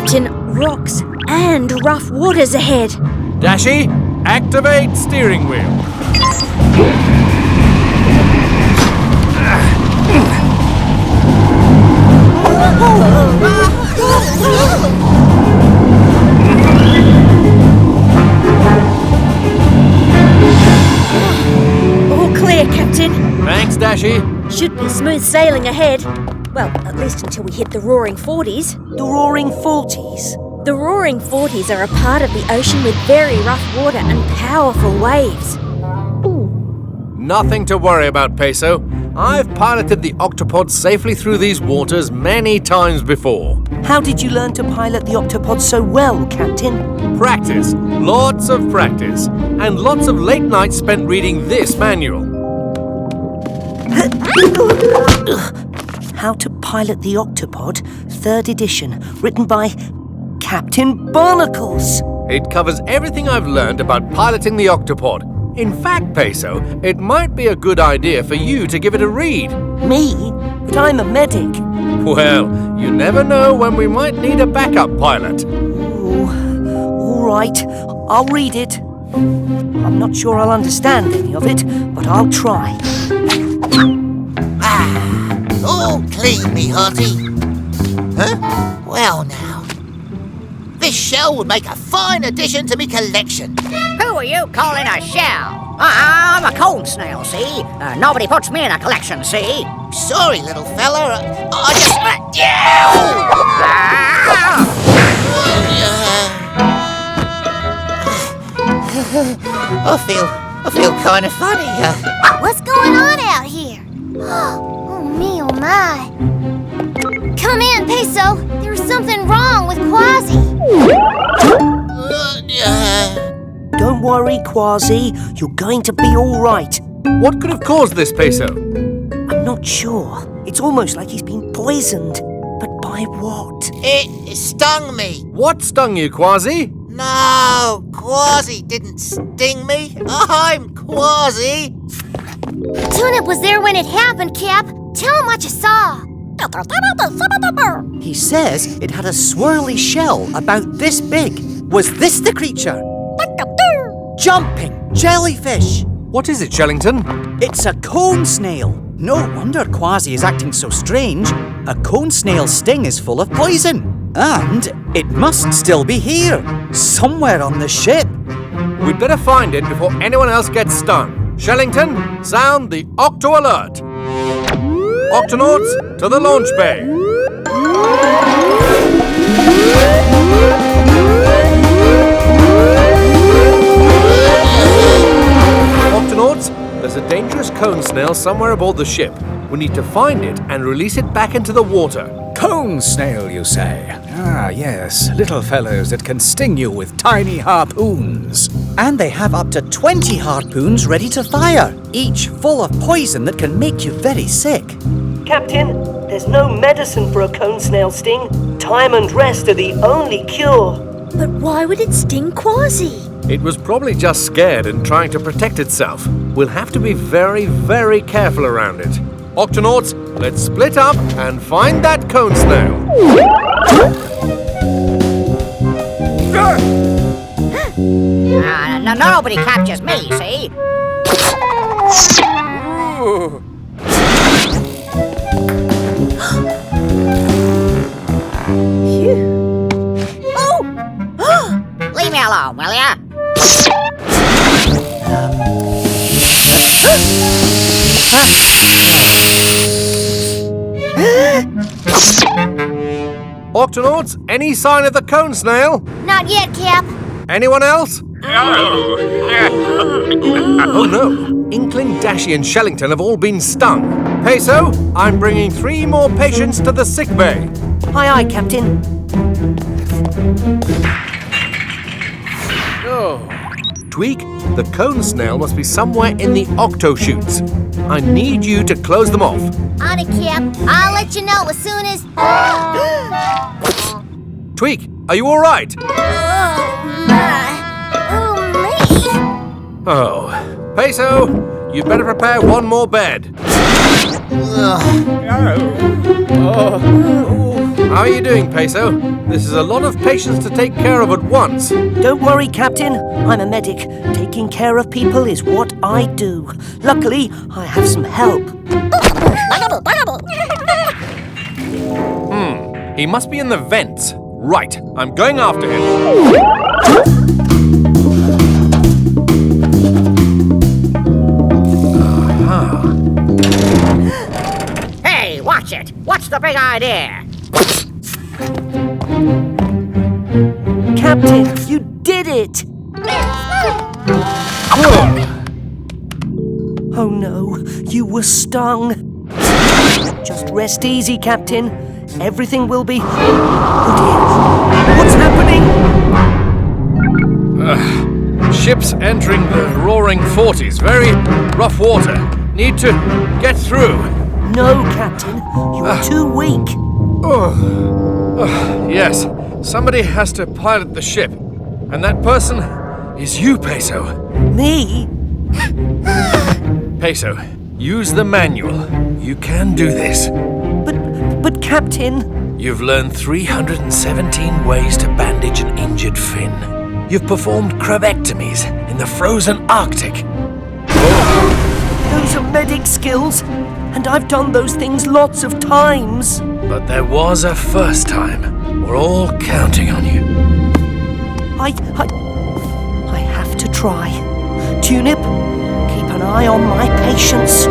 Captain. Rocks and rough waters ahead. Dashi, activate steering wheel. All clear, Captain. Thanks, Dashi. Should be smooth sailing ahead. Well, at least until we hit the Roaring Forties. The Roaring Forties? The Roaring Forties are a part of the ocean with very rough water and powerful waves. Nothing to worry about, Peso. I've piloted the Octopod safely through these waters many times before. How did you learn to pilot the Octopod so well, Captain? Practice. Lots of practice. And lots of late nights spent reading this manual. How to Pilot the Octopod, 3rd edition, written by Captain Barnacles. It covers everything I've learned about piloting the Octopod. In fact, Peso, it might be a good idea for you to give it a read. Me? But I'm a medic. Well, you never know when we might need a backup pilot. All right, I'll read it. I'm not sure I'll understand any of it, but I'll try. All clean, me hearty. Huh? Well now. This shell would make a fine addition to me collection. Who are you calling a shell? I'm a cone snail, see? Nobody puts me in a collection, see? Sorry, little fella. I just... I feel kind of funny. What's going on out here? Oh, me, oh my. Come in, Peso. There's something wrong with Kwazii. Don't worry, Kwazii. You're going to be all right. What could have caused this, Peso? I'm not sure. It's almost like he's been poisoned. But by what? It stung me. What stung you, Kwazii? No, Kwazii didn't sting me. I'm Kwazii. Tune-Up was there when it happened, Cap. Tell him what you saw. He says it had a swirly shell about this big. Was this the creature? Jumping jellyfish. What is it, Shellington? It's a cone snail. No wonder Kwazii is acting so strange. A cone snail's sting is full of poison. And it must still be here, somewhere on the ship. We'd better find it before anyone else gets stung. Shellington, sound the Octo Alert. Octonauts, to the launch bay. Octonauts, there's a dangerous cone snail somewhere aboard the ship. We need to find it and release it back into the water. Cone snail, you say? Ah, yes, little fellows that can sting you with tiny harpoons. And they have up to 20 harpoons ready to fire, each full of poison that can make you very sick. Captain, there's no medicine for a cone snail sting. Time and rest are the only cure. But why would it sting Kwazii? It was probably just scared and trying to protect itself. We'll have to be very, very careful around it. Octonauts, let's split up and find that cone snail. Nobody captures me, see? Leave me alone, will ya? Octonauts, any sign of the cone snail? Not yet, Cap. Anyone else? Oh no! Inkling, Dashi and Shellington have all been stung. Peso, I'm bringing 3 more patients to the sick bay. Aye, aye, Captain. Oh. Tweak, the cone snail must be somewhere in the octo chutes. I need you to close them off. On it, Cap. I'll let you know as soon as... Tweak, are you all right? Oh, Peso, you'd better prepare 1 How are you doing, Peso? This is a lot of patients to take care of at once. Don't worry, Captain. I'm a medic. Taking care of people is what I do. Luckily, I have some help. He must be in the vents. Right, I'm going after him. Hey, watch it! What's the big idea? Captain, you did it! Oh no, you were stung. Just rest easy, Captain. Everything will be... Oh dear, what's happening? Ship's entering the roaring 40s. Very rough water. Need to get through. No, Captain, you are too weak. Yes, somebody has to pilot the ship. And that person is you, Peso. Me? Peso, use the manual. You can do this. But Captain... You've learned 317 ways to bandage an injured fin. You've performed keyectomies in the frozen Arctic. Those are medic skills, and I've done those things lots of times. But there was a first time. We're all counting on you. I have to try. Tunip, keep an eye on my patients.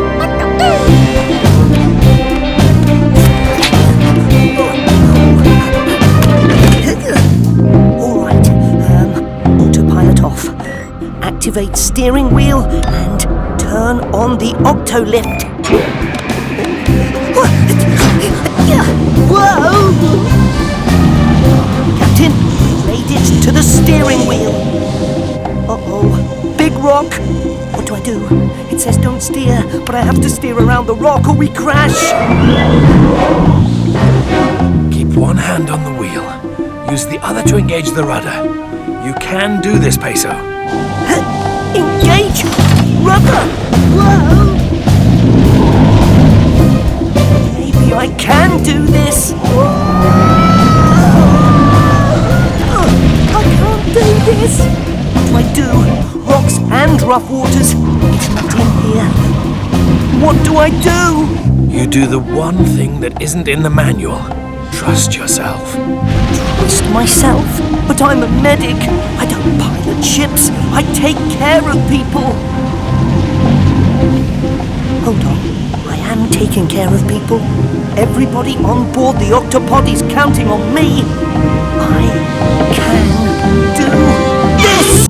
All right, autopilot off. Activate steering wheel and turn on the octolift. Whoa! Captain, made it to the steering wheel. Uh-oh, big rock. What do I do? It says don't steer, but I have to steer around the rock or we crash. Keep one hand on the wheel. Use the other to engage the rudder. You can do this, Peso. Engage rudder. Whoa! Maybe I can do this. I can't do this. What do I do? Rocks and rough waters. It's not in here. What do I do? You do the one thing that isn't in the manual. Trust yourself. Trust myself? But I'm a medic. I don't pilot ships. I take care of people. Hold on. I am taking care of people. Everybody on board the Octopod is counting on me. I can do this!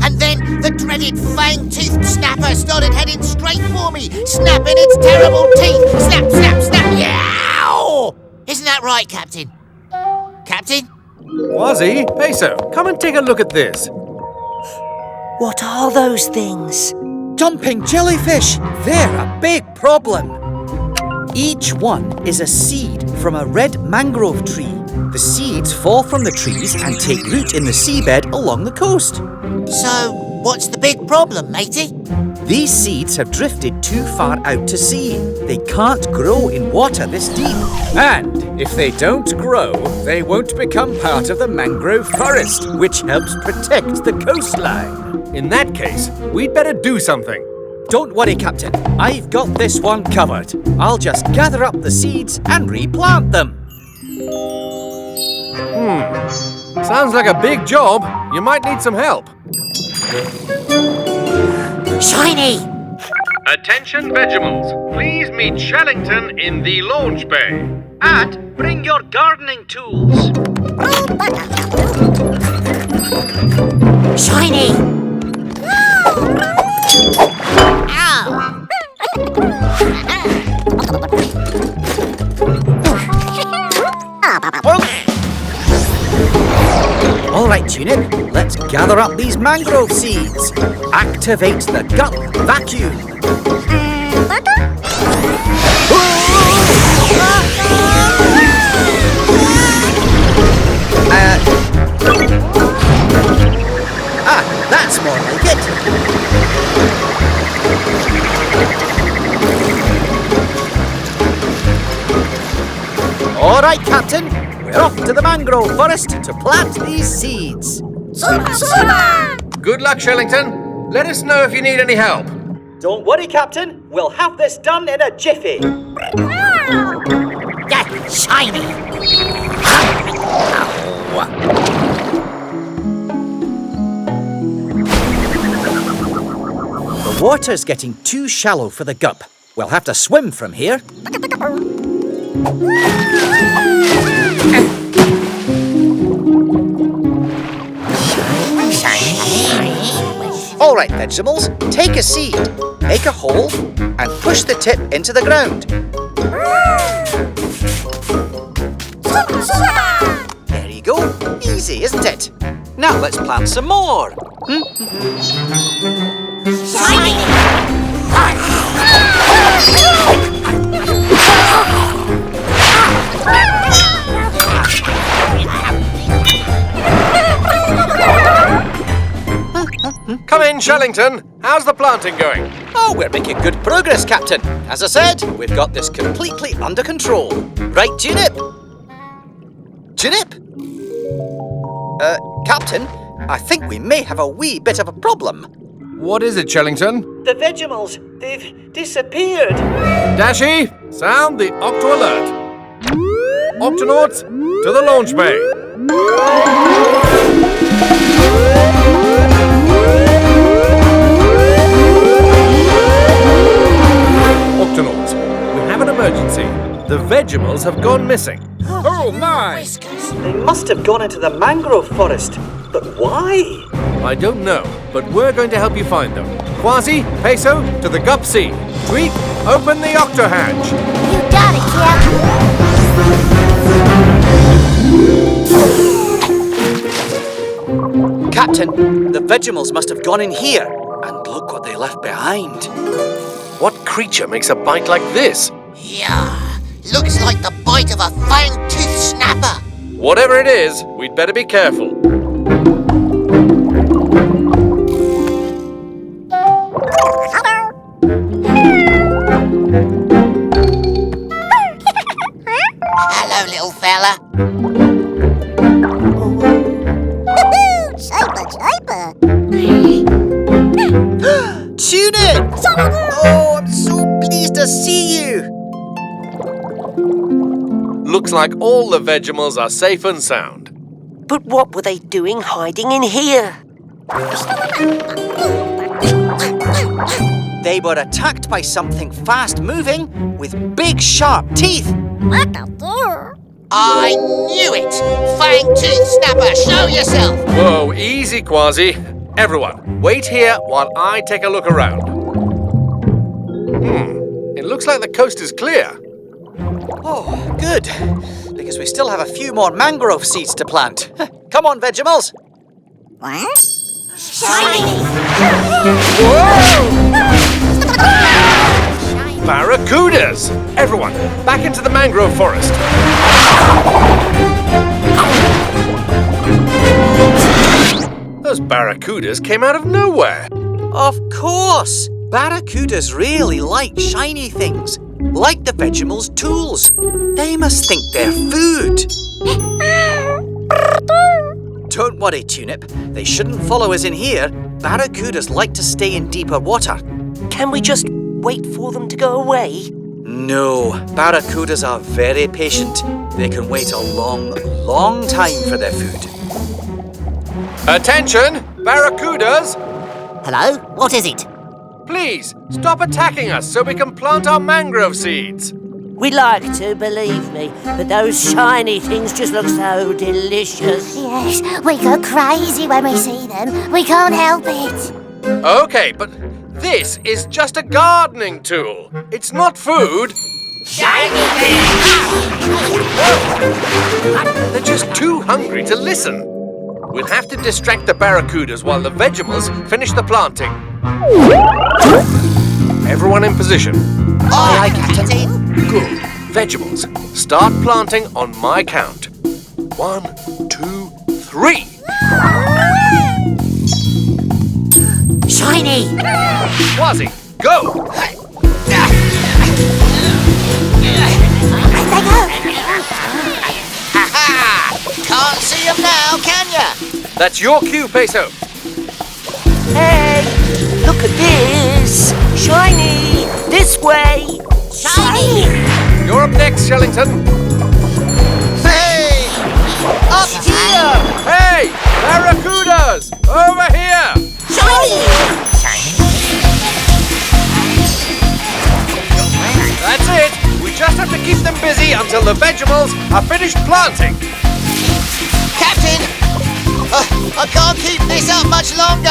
And then the dreaded fang-toothed snapper started heading straight for me, snapping its terrible teeth. Snap, snap, snap, yow! Isn't that right, Captain? Captain? Kwazii, Peso, come and take a look at this. What are those things? Dumping jellyfish! They're a big problem. Each one is a seed from a red mangrove tree. The seeds fall from the trees and take root in the seabed along the coast. So, what's the big problem, matey? These seeds have drifted too far out to sea. They can't grow in water this deep. And if they don't grow, they won't become part of the mangrove forest, which helps protect the coastline. In that case, we'd better do something. Don't worry, Captain. I've got this one covered. I'll just gather up the seeds and replant them. Sounds like a big job. You might need some help. Shiny! Attention Vegimals, please meet Shellington in the launch bay. And bring your gardening tools. Shiny! All right, Tunip, let's gather up these mangrove seeds. Activate the gut vacuum. That's more like it. All right, Captain. We're off to the mangrove forest to plant these seeds. Good luck, Shellington. Let us know if you need any help. Don't worry, Captain. We'll have this done in a jiffy. That's shiny. The water's getting too shallow for the gup. We'll have to swim from here. All right, Vegimals, take a seed, make a hole, and push the tip into the ground. There you go. Easy, isn't it? Now let's plant some more. Come in, Shellington. How's the planting going? Oh, we're making good progress, Captain. As I said, we've got this completely under control. Right, Tunip? Tunip? Captain, I think we may have a wee bit of a problem. What is it, Shellington? The Vegimals, they've disappeared. Dashy, sound the Octo alert. Octonauts, to the launch bay. Octonauts, we have an emergency. The Vegimals have gone missing. Oh my! They must have gone into the mangrove forest. But why? I don't know, but we're going to help you find them. Kwazii, Peso, to the Gup Sea. Tweet, open the Octo hatch. You got it, Captain, the Vegimals must have gone in here. And look what they left behind. What creature makes a bite like this? Yeah, looks like the bite of a fang-toothed snapper. Whatever it is, we'd better be careful. Hello, little fella. Tunip! Oh, I'm so pleased to see you. Looks like all the Vegimals are safe and sound. But what were they doing hiding in here? They were attacked by something fast-moving with big, sharp teeth. I knew it! Fang-toothed snapper, show yourself! Whoa, easy, Kwazii. Everyone, wait here while I take a look around. It looks like the coast is clear. Oh, good. Because we still have a few more mangrove seeds to plant. Come on, Vegimals. Barracudas! Everyone, back into the mangrove forest. Those barracudas came out of nowhere. Of course. Barracudas really like shiny things. Like the Vegimals' tools. They must think they're food. Don't worry, Tunip. They shouldn't follow us in here. Barracudas like to stay in deeper water. Can we just wait for them to go away? No, barracudas are very patient. They can wait a long, long time for their food. Attention, barracudas! Hello? What is it? Please, stop attacking us so we can plant our mangrove seeds. We like to, believe me, but those shiny things just look so delicious. Yes, we go crazy when we see them. We can't help it. Okay, but this is just a gardening tool. It's not food. They're just too hungry to listen. We'll have to distract the barracudas while the Vegimals finish the planting. Everyone in position. Aye, Captain. Good. Vegimals, start planting on my count. 1, 2, 3. Shiny! Kwazii, go! They go. That's your cue, Peso. Hey, look at this! Shiny! This way! Shiny! You're up next, Shellington. Hey! Up here! Hey! Barracudas! Over here! Shiny! That's it! We just have to keep them busy until the Vegimals are finished planting. Captain! I can't keep this up much longer!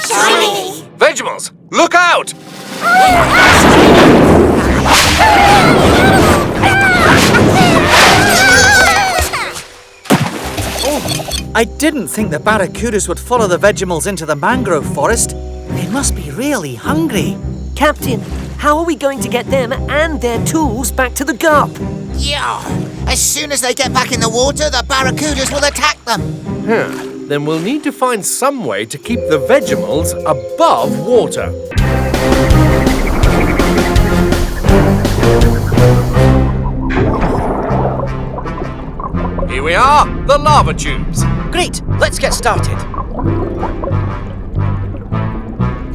Shiny! Vegimals, look out! I didn't think the barracudas would follow the Vegimals into the mangrove forest. They must be really hungry. Captain, how are we going to get them and their tools back to the gup? Yeah! As soon as they get back in the water, the barracudas will attack them! Then we'll need to find some way to keep the Vegimals above water. Here we are, the lava tubes. Great, let's get started.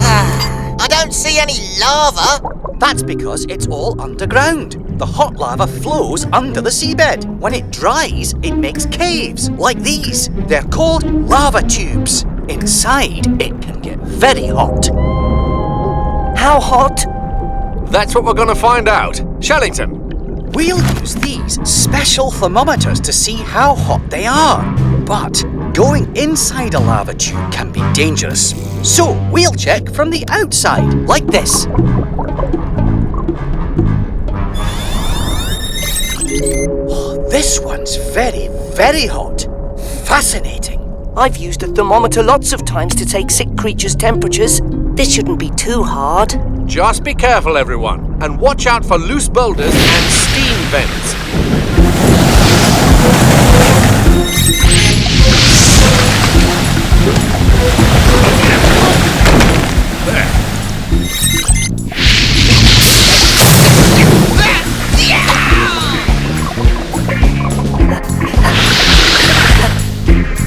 I don't see any lava! That's because it's all underground. The hot lava flows under the seabed. When it dries, it makes caves, like these. They're called lava tubes. Inside, it can get very hot. How hot? That's what we're going to find out. Shellington. We'll use these special thermometers to see how hot they are. But going inside a lava tube can be dangerous. So we'll check from the outside, like this. Oh, this one's very, very hot. Fascinating. I've used a thermometer lots of times to take sick creatures' temperatures. This shouldn't be too hard. Just be careful, everyone, and watch out for loose boulders and steam vents. There.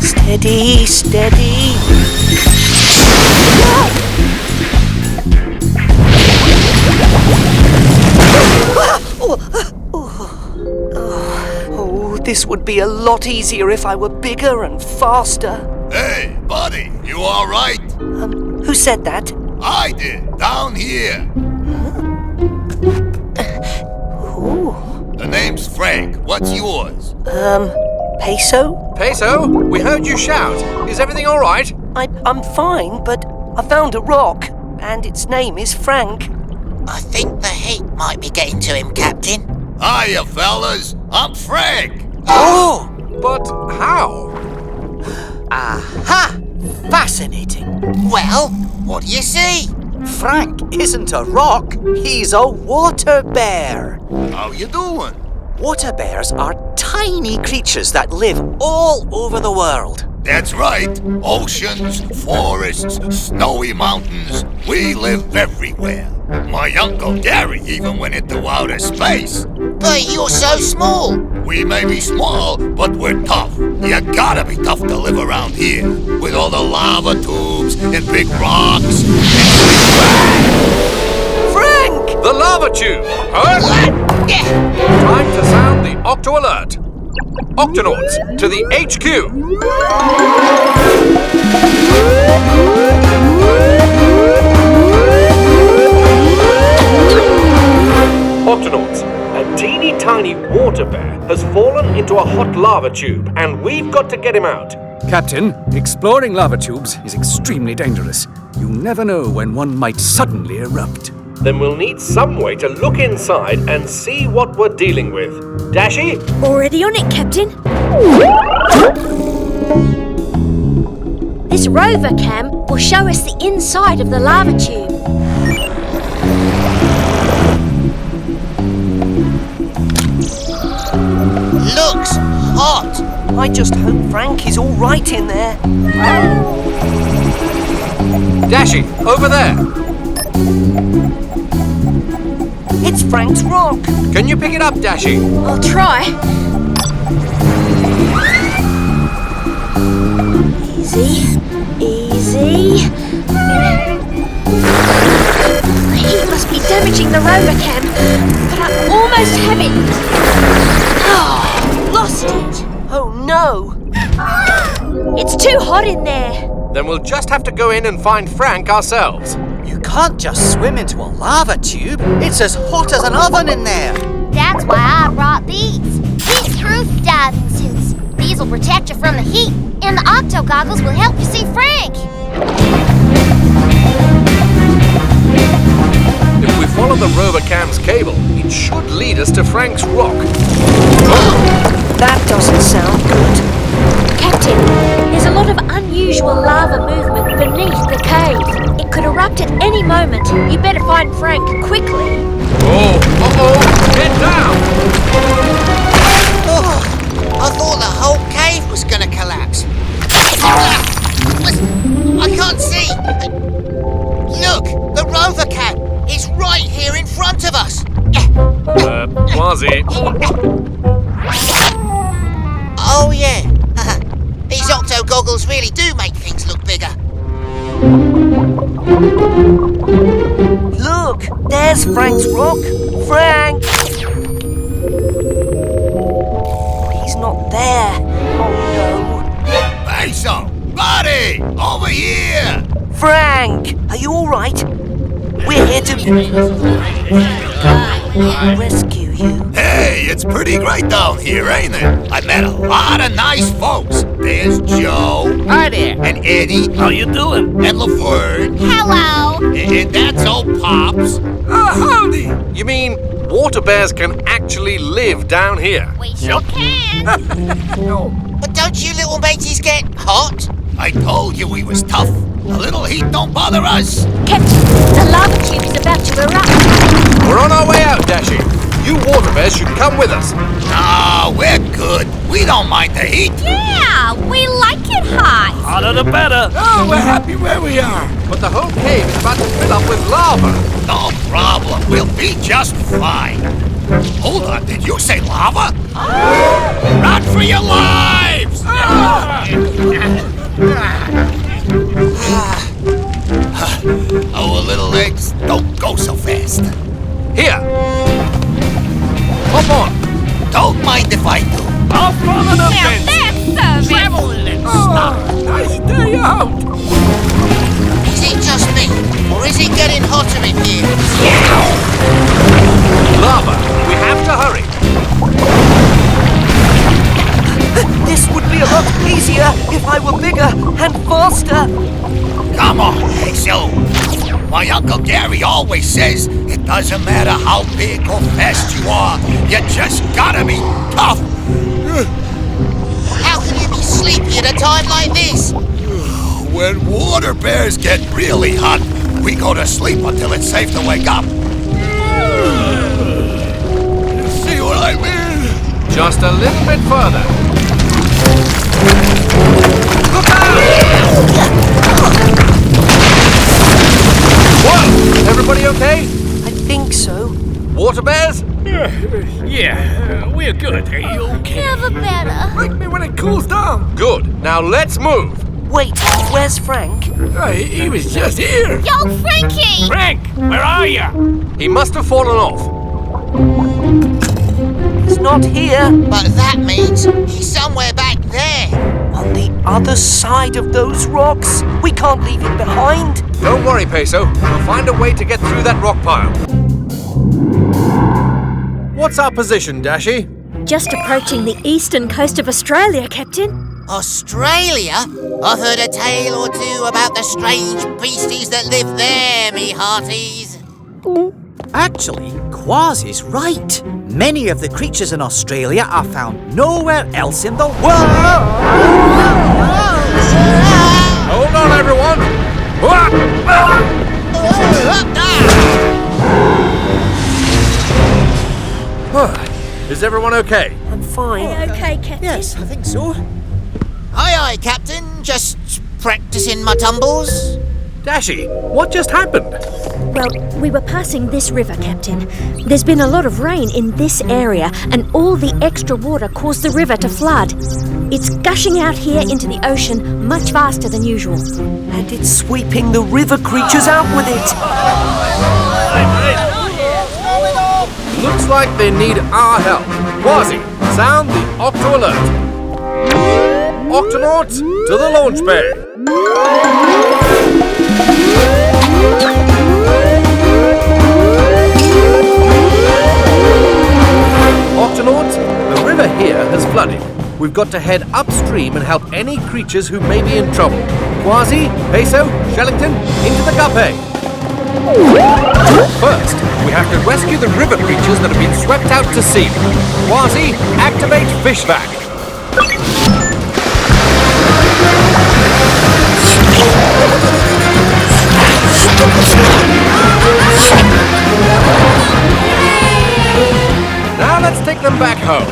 Steady, steady. Oh, this would be a lot easier if I were bigger and faster. Hey, buddy, you all right? Who said that? I did, down here. Ooh. The name's Frank. What's yours? Peso? Peso, we heard you shout. Is everything all right? I'm fine, but I found a rock, and its name is Frank. I think the heat might be getting to him, Captain. Hiya, fellas. I'm Frank. Oh! But how? Aha! Fascinating. Well, what do you see? Frank isn't a rock, he's a water bear. How you doing? Water bears are tiny creatures that live all over the world. That's right. Oceans, forests, snowy mountains. We live everywhere. My Uncle Gary even went into outer space. But you're so small. We may be small, but we're tough. You gotta be tough to live around here. With all the lava tubes and big rocks. Frank! The lava tube! Huh? Time to sound the Octo Alert. Octonauts, to the HQ! Octonauts, a teeny tiny water bear has fallen into a hot lava tube, and we've got to get him out. Captain, exploring lava tubes is extremely dangerous. You never know when one might suddenly erupt. Then we'll need some way to look inside and see what we're dealing with. Dashi? Already on it, Captain. This rover cam will show us the inside of the lava tube. Looks hot. I just hope Frank is all right in there. Dashi, over there. It's Frank's rock. Can you pick it up, Dashi? I'll try. Easy, easy. The heat must be damaging the rover cam, but I almost have it. Oh, lost it. Oh no! It's too hot in there. Then we'll just have to go in and find Frank ourselves. You can't just swim into a lava tube. It's as hot as an oven in there. That's why I brought these. Heat-proof diving suits. These will protect you from the heat, and the octo goggles will help you see Frank. If we follow the rover cam's cable, it should lead us to Frank's rock. That doesn't sound good. Captain, there's a lot of unusual lava movement beneath the cave. It could erupt at any moment. You better find Frank quickly. Oh, uh-oh, get down! Oh, I thought the whole cave was gonna collapse. I can't see. Look, the rover cat is right here in front of us. Kwazii. Oh yeah. These octo goggles really do make things look bigger. Look, there's Frank's rock. Frank! He's not there. Oh no. Peso, buddy, over here. Frank, are you all right? We're here to rescue you. Hey, it's pretty great down here, ain't it? I met a lot of nice folks. There's Joe. Hi there. And Eddie. How you doing? And Laverne. Hello. And that's old Pops. Howdy! You mean water bears can actually live down here? We sure can. But don't you little mateys get hot? I told you we was tough. A little heat don't bother us. Captain, the lava tube is about to erupt. We're on our way out, Dashi. You water bears should come with us. No, we're good. We don't mind the heat. Yeah, we like it hot. Hotter the better. Oh, we're happy where we are. But the whole cave is about to fill up with lava. No problem. We'll be just fine. Hold on, did you say lava? Run for your lives! Our little legs don't go so fast. Here. Hop on. Don't mind if I do. Off on an Now that's service. Travel and stop. Nice day out. Is it just me? Or is it getting hotter in here? Lava. We have to hurry. This would be a lot easier if I were bigger and faster. Come on, Peso. My Uncle Gary always says it doesn't matter how big or fast you are, you just gotta be tough. How can you be sleepy at a time like this? When water bears get really hot, we go to sleep until it's safe to wake up. See what I mean? Just a little bit further. Look out! Whoa! Everybody okay? I think so. Water bears? Yeah, we're good. Are you okay? Never better. Wake me when it cools down. Good. Now let's move. Wait, where's Frank? He was just here. Yo, Frankie! Frank, where are you? He must have fallen off. He's not here. But that means he's somewhere back there. On the other side of those rocks. We can't leave him behind. Don't worry, Peso. We'll find a way to get through that rock pile. What's our position, Dashi? Just approaching the eastern coast of Australia, Captain. Australia? I've heard a tale or two about the strange beasties that live there, me hearties. Actually, Kwazii's right. Many of the creatures in Australia are found nowhere else in the world. Hold on, everyone. Is everyone okay? I'm fine. Okay, Captain. Yes, I think so. Aye, aye, Captain. Just practicing my tumbles. Dashi, what just happened? Well, we were passing this river, Captain. There's been a lot of rain in this area, and all the extra water caused the river to flood. It's gushing out here into the ocean much faster than usual. And it's sweeping the river creatures out with it. Looks like they need our help. Kwazii, sound the Octo alert. Octonauts, to the launch bay. Octonauts, the river here has flooded. We've got to head upstream and help any creatures who may be in trouble. Kwazii, Peso, Shellington, into the guppy. First, we have to rescue the river creatures that have been swept out to sea. Kwazii, activate fish vac. Now let's take them back home.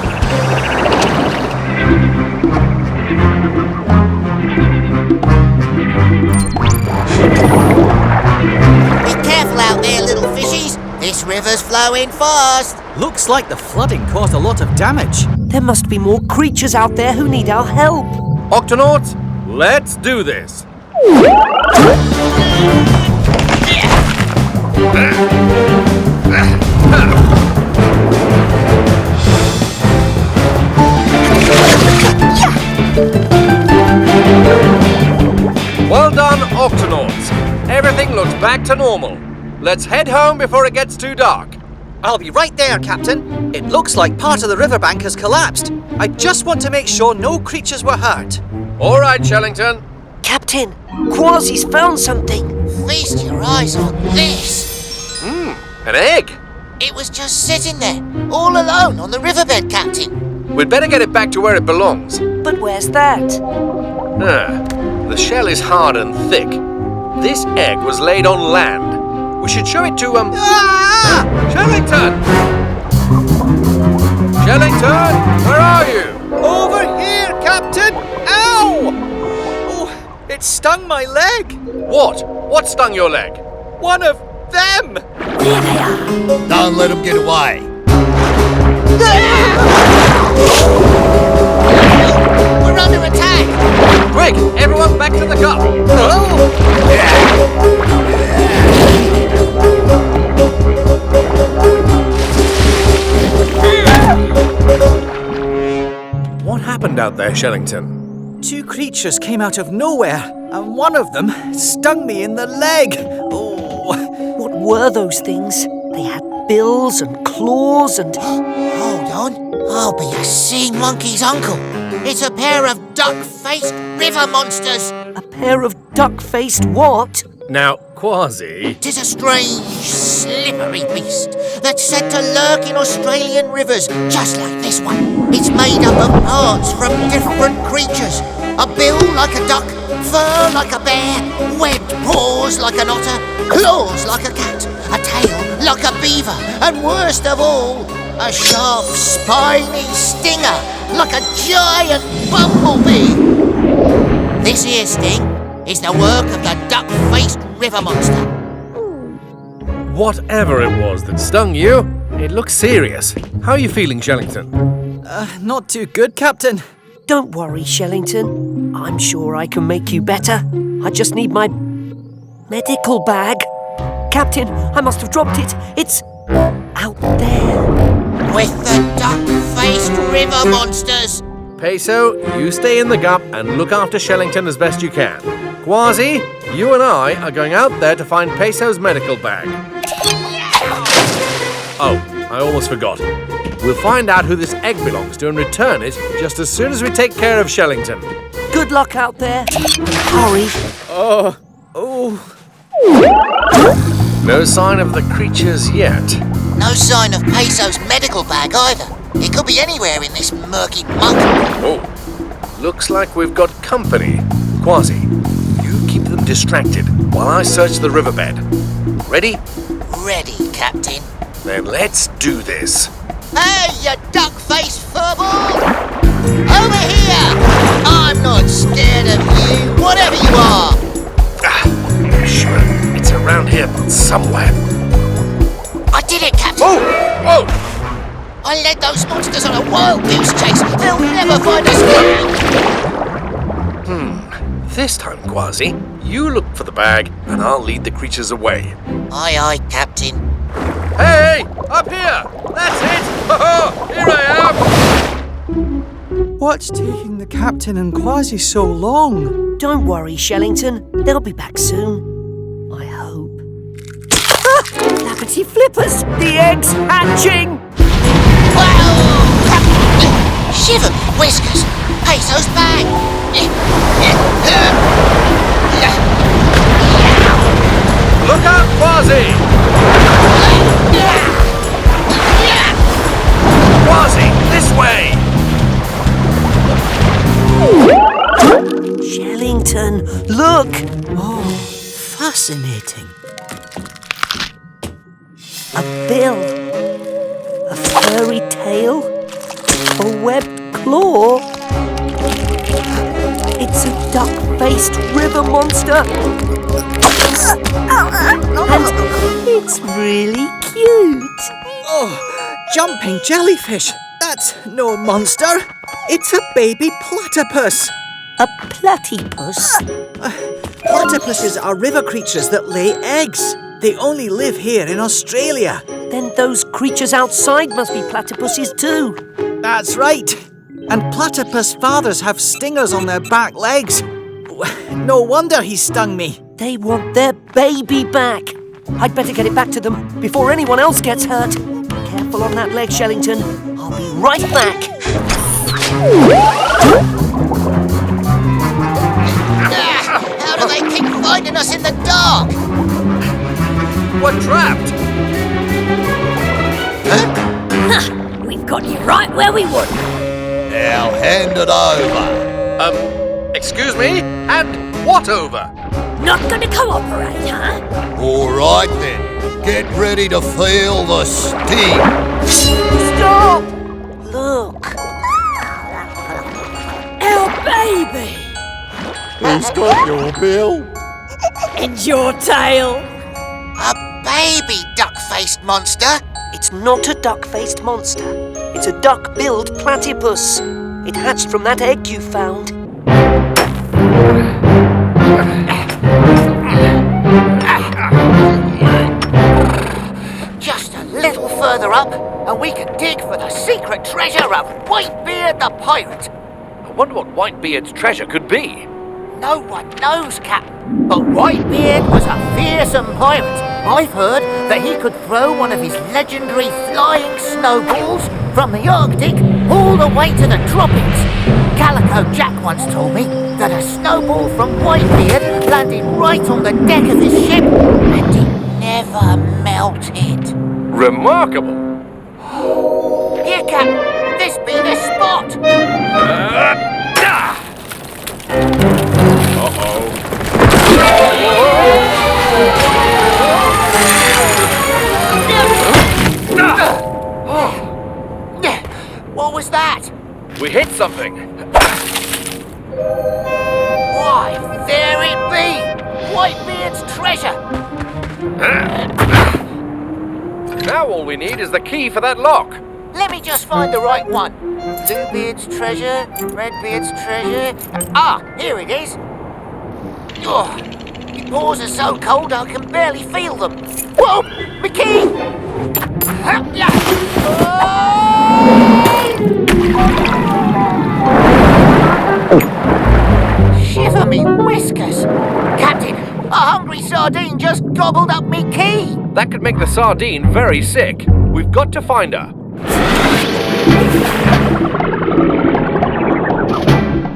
Be careful out there, little fishies. This river's flowing fast. Looks like the flooding caused a lot of damage. There must be more creatures out there who need our help. Octonauts, let's do this. Well done, Octonauts. Everything looks back to normal. Let's head home before it gets too dark. I'll be right there, Captain. It looks like part of the riverbank has collapsed. I just want to make sure no creatures were hurt. All right, Shellington. Captain, Kwazii's found something. Feast your eyes on this. An egg. It was just sitting there, all alone on the riverbed, Captain. We'd better get it back to where it belongs. But where's that? The shell is hard and thick. This egg was laid on land. We should show it to, Shellington! Shellington, where are you? Over here, Captain! Ow! Oh, it stung my leg. What? What stung your leg? One of them! Don't let him get away. We're under attack. Quick, everyone back to the cup. What happened out there, Shellington? Two creatures came out of nowhere, and one of them stung me in the leg. Oh. What were those things? They had bills and claws and... Hold on. I'll be a sea monkey's uncle. It's a pair of duck-faced river monsters. A pair of duck-faced what? Now, Kwazii... 'Tis a strange, slippery beast that's said to lurk in Australian rivers, just like this one. It's made up of parts from different creatures. A bill like a duck, fur like a bear, webbed paws like an otter, claws like a cat, a tail like a beaver, and worst of all, a sharp, spiny stinger like a giant bumblebee. This here sting is the work of the duck-faced river monster. Whatever it was that stung you, it looks serious. How are you feeling, Shellington? Not too good, Captain. Don't worry, Shellington. I'm sure I can make you better. I just need my medical bag. Captain, I must have dropped it. It's out there. With the duck-faced river monsters. Peso, you stay in the gup and look after Shellington as best you can. Kwazii, you and I are going out there to find Peso's medical bag. Oh, I almost forgot. We'll find out who this egg belongs to and return it just as soon as we take care of Shellington. Good luck out there. Hurry. No sign of the creatures yet. No sign of Peso's medical bag either. It could be anywhere in this murky muck. Oh, looks like we've got company. Kwazii, you keep them distracted while I search the riverbed. Ready? Ready, Captain. Then let's do this. Hey, you duck-faced furball! Over here! I'm not scared of you, whatever you are! sure it's around here somewhere. I did it, Captain! Oh! I led those monsters on a wild goose chase. They'll never find us again. This time, Kwazii, you look for the bag, and I'll lead the creatures away. Aye, aye, Captain. Hey! Up here! That's it! Ha-ha! Here I am! What's taking the captain and Kwazii so long? Don't worry, Shellington. They'll be back soon. I hope. Ah! Lappity flippers! The egg's hatching! Wow! Captain! Shiver me whiskers! Peso's bag! Look out, Kwazii! Kwazii, this way! Shellington, look! Oh, fascinating. A bill. A furry tail. A webbed claw. It's a duck-faced river monster. And it's really cute. Oh, jumping jellyfish. That's no monster. It's a baby platypus. A platypus? Platypuses are river creatures that lay eggs. They only live here in Australia. Then those creatures outside must be platypuses too. That's right. And platypus fathers have stingers on their back legs. No wonder he stung me. They want their baby back. I'd better get it back to them before anyone else gets hurt. Careful on that leg, Shellington. I'll be right back. How do they keep finding us in the dark? We're trapped! We've got you right where we would. Now hand it over. Excuse me? And what over? Not gonna cooperate, huh? All right then. Get ready to feel the sting. Stop! Look. Our baby! Who's got your bill? And your tail! A baby duck-faced monster? It's not a duck-faced monster. It's a duck-billed platypus. It hatched from that egg you found. Just a little further up, and we can dig for the secret treasure of Whitebeard the pirate. I wonder what Whitebeard's treasure could be. No one knows, Captain. But Whitebeard was a fearsome pirate. I've heard that he could throw one of his legendary flying snowballs from the Arctic all the way to the tropics. Calico Jack once told me that a snowball from Whitebeard landed right on the deck of his ship and it never melted. Remarkable! Here, Captain, this be the spot. What was that? We hit something. Why, there it be! Whitebeard's treasure! Now all we need is the key for that lock. Let me just find the right one. Bluebeard's treasure, Redbeard's treasure. Ah, here it is. Oh, my paws are so cold I can barely feel them. Whoa, my key! Shiver me whiskers! Captain, a hungry sardine just gobbled up me key! That could make the sardine very sick. We've got to find her.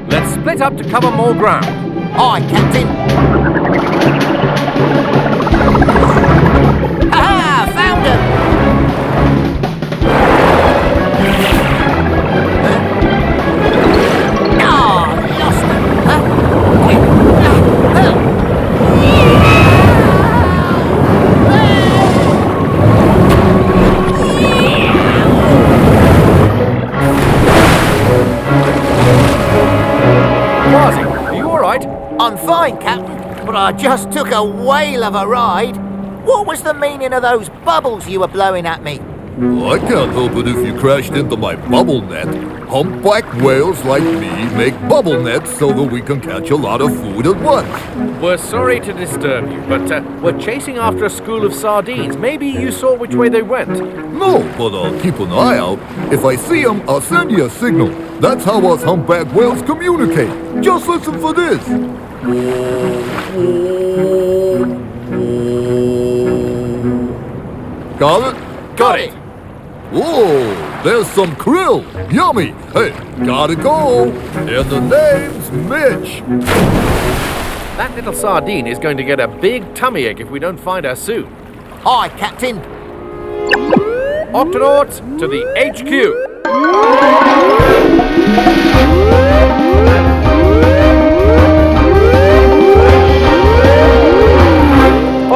Let's split up to cover more ground. Aye, Captain. Aha! Found her! Lost her. Kwazii, are you all right? I'm fine, Captain, but I I just took a whale of a ride. What was the meaning of those bubbles you were blowing at me? I can't help it if you crashed into my bubble net. Humpback whales like me make bubble nets so that we can catch a lot of food at once. We're sorry to disturb you, but we're chasing after a school of sardines. Maybe you saw which way they went. No, but I'll keep an eye out. If I see them, I'll send you a signal. That's how us humpback whales communicate. Just listen for this. Got it? Got it! Whoa, there's some krill. Yummy. Hey, gotta go. And the name's Mitch. That little sardine is going to get a big tummy ache if we don't find her soon. Hi, Captain. Octonauts, to the HQ!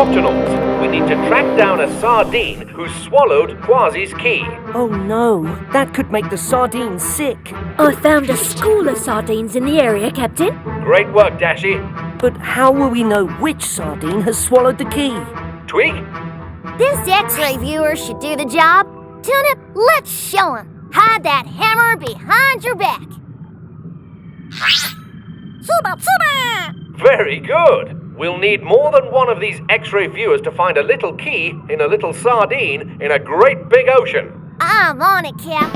Octonauts, we need to track down a sardine who swallowed Kwazii's key. Oh no, that could make the sardines sick. I found a school of sardines in the area, Captain. Great work, Dashi. But how will we know which sardine has swallowed the key? Tweak? This X-ray viewer should do the job. Turnip, let's show him. Hide that hammer behind your back. Suba, suba! Very good. We'll need more than one of these X-ray viewers to find a little key in a little sardine in a great big ocean. I'm on it, Cap.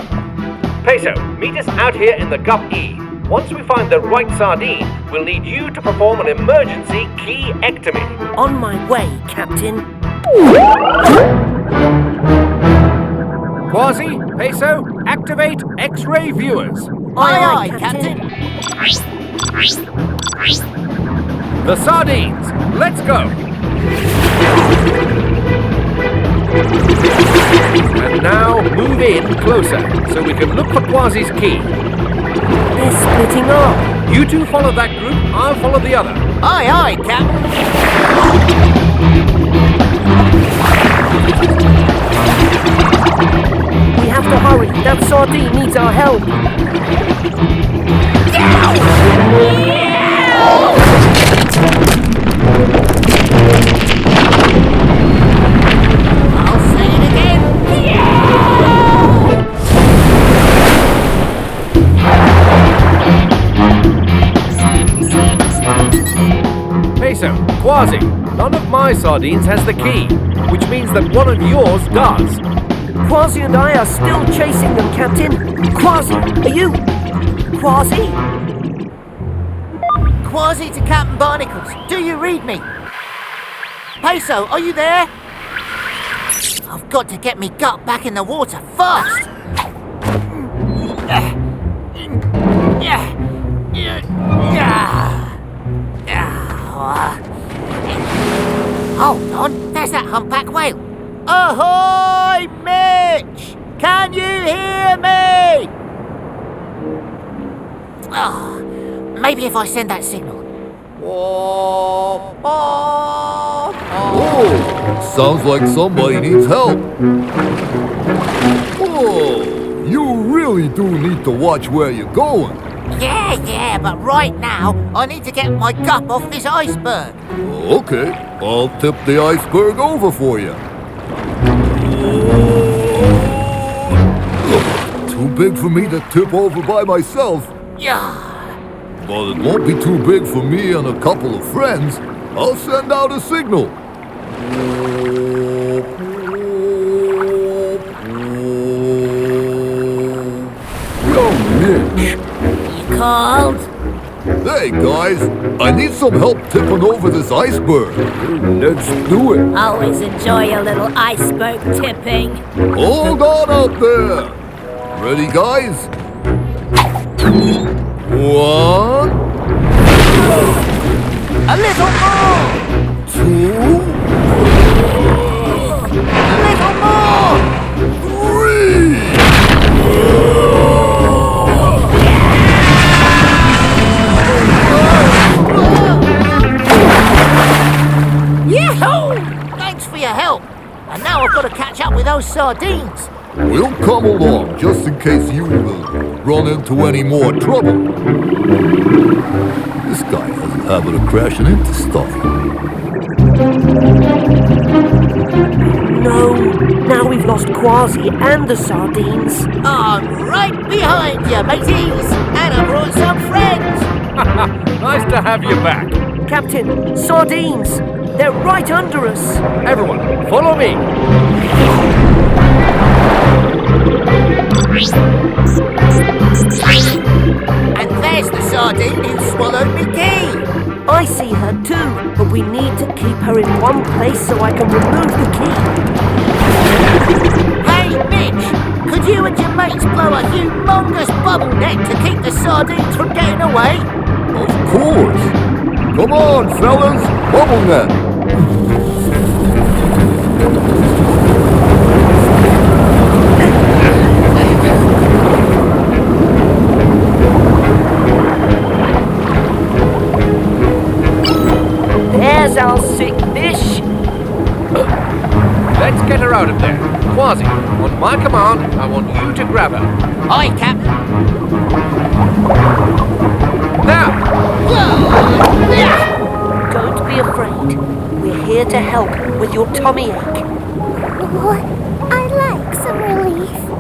Peso, meet us out here in the Gup E. Once we find the right sardine, we'll need you to perform an emergency keyectomy. On my way, Captain. Kwazii, Peso, activate X-ray viewers. Aye, Captain. The sardines, let's go. And now move in closer so we can look for Kwazii's key. They're splitting up. You two follow that group, I'll follow the other. Aye, Captain. We have to hurry. That sardine needs our help. I'll say it again. Peso, Kwazii, none of my sardines has the key, which means that one of yours does. Kwazii and I are still chasing them, Captain. Kwazii, are you? Kwazii? Kwazii to Captain Barnacles. Do you read me? Peso, are you there? I've got to get me gut back in the water fast. Hold on, there's that humpback whale. Ahoy, Mitch! Can you hear me? Oh, maybe if I send that signal. Oh, sounds like somebody needs help. Oh, you really do need to watch where you're going. Yeah, but right now, I need to get my gup off this iceberg. Okay, I'll tip the iceberg over for you. Too big for me to tip over by myself. Yeah. But it won't be too big for me and a couple of friends. I'll send out a signal. Yo, Mitch. You called? Hey, guys. I need some help tipping over this iceberg. Let's do it. Always enjoy a little iceberg tipping. Hold on out there. Ready, guys? 1. A little more. 2. A little more. 3. Yahoo! Thanks for your help. And now I've got to catch up with those sardines. We'll come along just in case you run into any more trouble. This guy has a habit of crashing into stuff. No, now we've lost Kwazii and the sardines. I'm right behind you, mateys, and I brought some friends. Nice to have you back. Captain, sardines! They're right under us! Everyone, follow me. And there's the sardine who swallowed me key. I see her too, but we need to keep her in one place so I can remove the key. Hey, Mitch, could you and your mates blow a humongous bubble net to keep the sardines from getting away? Of course. Come on, fellas. Bubble net. There's our sick fish. Let's get her out of there. Kwazii, on my command, I want you to grab her. Aye, Captain. Now! Don't be afraid. We're here to help with your tummy ache. I like some relief.